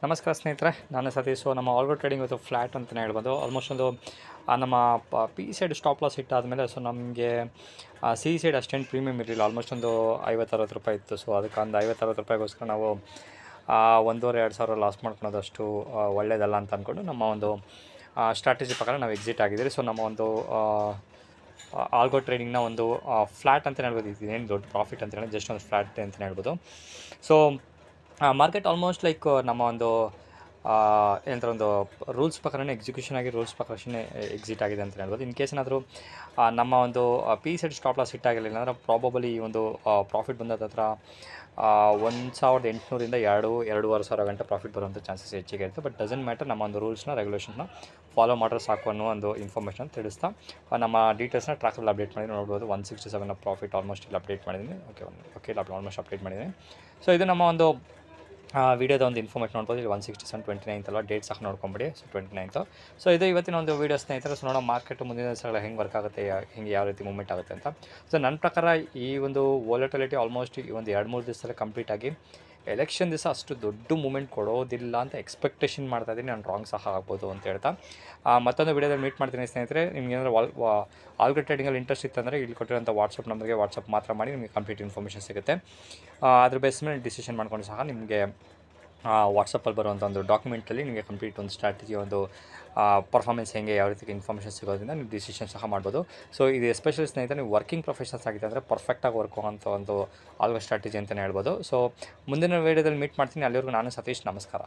ನಮಸ್ಕಾರ ಸ್ನೇಹಿತರೆ, ನಾನು ಸತೀಶ್. ನಮ್ಮ ಆಲ್ಗೋ ಟ್ರೇಡಿಂಗ್ ಇವತ್ತು ಫ್ಲ್ಯಾಟ್ ಅಂತಲೇ ಹೇಳ್ಬೋದು. ಆಲ್ಮೋಸ್ಟ್ ಒಂದು ನಮ್ಮ ಪಿ ಸೈಡ್ ಸ್ಟಾಪ್ ಲಾಸ್ ಹಿಟ್ಟಾದಮೇಲೆ ನಮಗೆ ಸಿ ಸೈಡ್ ಅಷ್ಟೇನು ಪ್ರೀಮಿಯಮ್ ಇರಲಿಲ್ಲ. ಆಲ್ಮೋಸ್ಟ್ ಒಂದು 50-60 ರೂಪಾಯಿ ಇತ್ತು. ಅದಕ್ಕೆ ಒಂದು 50-60 ರೂಪಾಯಿಗೋಸ್ಕರ ನಾವು 1,500-2,000 ಲಾಸ್ ಮಾಡ್ಕೊಳೋದಷ್ಟು ಒಳ್ಳೆಯದಲ್ಲ ಅಂತ ಅಂದ್ಕೊಂಡು ನಮ್ಮ ಒಂದು ಸ್ಟ್ರಾಟಜಿ ಪ್ರಕಾರ ನಾವು ಎಕ್ಸಿಟ್ ಆಗಿದ್ದೀರಿ. ನಮ್ಮ ಒಂದು ಆಲ್ಗೋ ಟ್ರೇಡಿಂಗ್ನ ಒಂದು ಫ್ಲ್ಯಾಟ್ ಅಂತಲೇ ಹೇಳ್ಬೋದು. ಇದೇನು ದೊಡ್ಡ ಪ್ರಾಫಿಟ್ ಅಂತ ಹೇಳಿ ಜಸ್ಟ್ ಒಂದು ಫ್ಲ್ಯಾಟ್ ಅಂತಲೇ ಹೇಳ್ಬೋದು. ಮಾರ್ಕೆಟ್ ಆಲ್ಮೋಸ್ಟ್ ಲೈಕ್ ನಮ್ಮ ಒಂದು ಏನಂತಾರೆ ಒಂದು ರೂಲ್ಸ್ ಪ್ರಕಾರನೇ ಎಕ್ಸಿಕ್ಯೂಷನ್ ಆಗಿ ರೂಲ್ಸ್ ಪ್ರಕಾರನೇ ಎಕ್ಸಿಟ್ ಆಗಿದೆ ಅಂತ ಹೇಳ್ಬೋದು. ಇನ್ ಕೇಸ್ ಏನಾದರೂ ನಮ್ಮ ಒಂದು P side stop loss hit ಆಗಿರಲಿಲ್ಲ ಅಂದರೆ ಪ್ರಾಬಬಲಿ ಈ ಒಂದು ಪ್ರಾಫಿಟ್ ಬಂದದ ಹತ್ರ 1,800ರಿಂದ 2,500 ಗಂಟೆ ಪ್ರಾಫಿಟ್ ಬರುವಂಥ ಚಾನ್ಸಸ್ ಹೆಚ್ಚಿಗೆ ಇರುತ್ತೆ. ಬಟ್ ಡಸಂಟ್ ಮ್ಯಾಟರ್, ನಮ್ಮ ಒಂದು ರೂಲ್ಸ್ನ ರೆಗ್ಯುಲೇಷನ್ನ ಫಾಲೋ ಮಾಡಿದ್ರೆ ಸಾಕು ಅನ್ನೋ ಒಂದು ಇನ್ಫಾರ್ಮೇಷನ್ ತಿಳಿಸ್ತಾ ನಮ್ಮ ಡೀಟೇಲ್ಸ್ನ ಟ್ರ್ಯಾಕಲ್ಲಿ ಅಪ್ಡೇಟ್ ಮಾಡಿದ್ದೀನಿ. ನೋಡ್ಬೋದು 167 ಪ್ರಾಫಿಟ್ ಆಲ್ಮೋಸ್ಟ್ ಇಲ್ಲಿ ಅಪ್ಡೇಟ್ ಮಾಡಿದ್ದೀನಿ. ಓಕೆ ಆಲ್ಮೋಸ್ಟ್ ಅಪ್ಡೇಟ್ ಮಾಡಿದ್ದೀನಿ. ಇದು ನಮ್ಮ ಒಂದು ವೀಡಿಯೋದ ಒಂದು ಇನ್ಫಾರ್ಮೇಷನ್ ನೋಡ್ಬೋದು. ಇಲ್ಲಿ 167 29th ಅಲ್ಲ, ಡೇಟ್ ಸಹ ನೋಡ್ಕೊಂಬಿಡಿ. 29th. ಇದು ಇವತ್ತಿನ ಒಂದು ವೀಡಿಯೋ ಸ್ನೇಹಿತರೆ. ನೋಡೋ ಮಾರ್ಕೆಟ್ ಮುಂದಿನ ದಿವಸಗಳ ಹೆಂಗೆ ವರ್ಕ್ ಆಗುತ್ತೆ, ಹೆಂಗೆ ಯಾವ ರೀತಿ ಮೂವ್ಮೆಂಟ್ ಆಗುತ್ತೆ ಅಂತ. ನನ್ನ ಪ್ರಕಾರ ಈ ಒಂದು ವೋಲಟಿಲಿಟಿ ಆಲ್ಮೋಸ್ಟ್ ಈ ಒಂದು 2-3 ದಿವಸದಲ್ಲಿ ಕಂಪ್ಲೀಟ್ ಆಗಿ ಎಲೆಕ್ಷನ್ ದಿವಸ ಅಷ್ಟು ದೊಡ್ಡ ಮೂಮೆಂಟ್ ಕೊಡೋದಿಲ್ಲ ಅಂತ ಎಕ್ಸ್ಪೆಕ್ಟೇಷನ್ ಮಾಡ್ತಾಯಿದ್ದೀನಿ. ನಾನು ರಾಂಗ್ ಸಹ ಆಗ್ಬೋದು ಅಂತ ಹೇಳ್ತಾ ಮತ್ತೊಂದು ವೀಡಿಯೋದಲ್ಲಿ ಮೀಟ್ ಮಾಡ್ತೀನಿ ಸ್ನೇಹಿತರೆ. ನಿಮ್ಗೆ ಏನಾದರೂ ಆಲ್ಗೋ ಟ್ರೇಡಿಂಗಲ್ಲಿ ಇಂಟ್ರೆಸ್ಟ್ ಇತ್ತಂದರೆ ಇಲ್ಲಿ ಕೊಟ್ಟಿರೋಂಥ ವಾಟ್ಸಪ್ ನಂಬರ್ಗೆ ವಾಟ್ಸಪ್ ಮಾತ್ರ ಮಾಡಿ, ನಿಮಗೆ ಕಂಪ್ಲೀಟ್ ಇನ್ಫಾರ್ಮೇಷನ್ ಸಿಗುತ್ತೆ. ಅದ್ರ ಬೇಸ್ ಮೇಲೆ ಡಿಸಿಷನ್ ಮಾಡ್ಕೊಂಡು ಸಹ ನಿಮಗೆ ವಾಟ್ಸಪ್ಪಲ್ಲಿ ಬರುವಂಥ ಒಂದು ಡಾಕ್ಯುಮೆಂಟಲ್ಲಿ ನಿಮಗೆ ಕಂಪ್ಲೀಟ್ ಒಂದು ಸ್ಟ್ರಾಟಜಿ, ಒಂದು ಪರ್ಫಾರ್ಮೆನ್ಸ್ ಹೆಂಗೆ ಯಾವ ರೀತಿ ಇನ್ಫಾರ್ಮೇಷನ್ ಸಿಗೋದ್ರಿಂದ ನೀವು ಡಿಸಿಷನ್ ಸಹ ಮಾಡ್ಬೋದು. ಇದು ಎಸ್ಪೆಷಲಿ ಸ್ನೇಹಿತರೆ ನೀವು ವರ್ಕಿಂಗ್ ಪ್ರೊಫೆಷನಲ್ಸ್ ಆಗಿದೆ ಅಂದರೆ ಪರ್ಫೆಕ್ಟಾಗಿ ವರ್ಕ್ ಆಗೋಂಥ ಒಂದು ಆಲ್ಗೋ ಸ್ಟ್ರಾಟಜಿ ಅಂತಲೇ ಹೇಳ್ಬೋದು. ಮುಂದಿನ ವೀಡಿಯೋದಲ್ಲಿ ಮೀಟ್ ಮಾಡ್ತೀನಿ. ಅಲ್ಲಿವರೆಗೂ ನಾನು ಸತೀಶ್, ನಮಸ್ಕಾರ.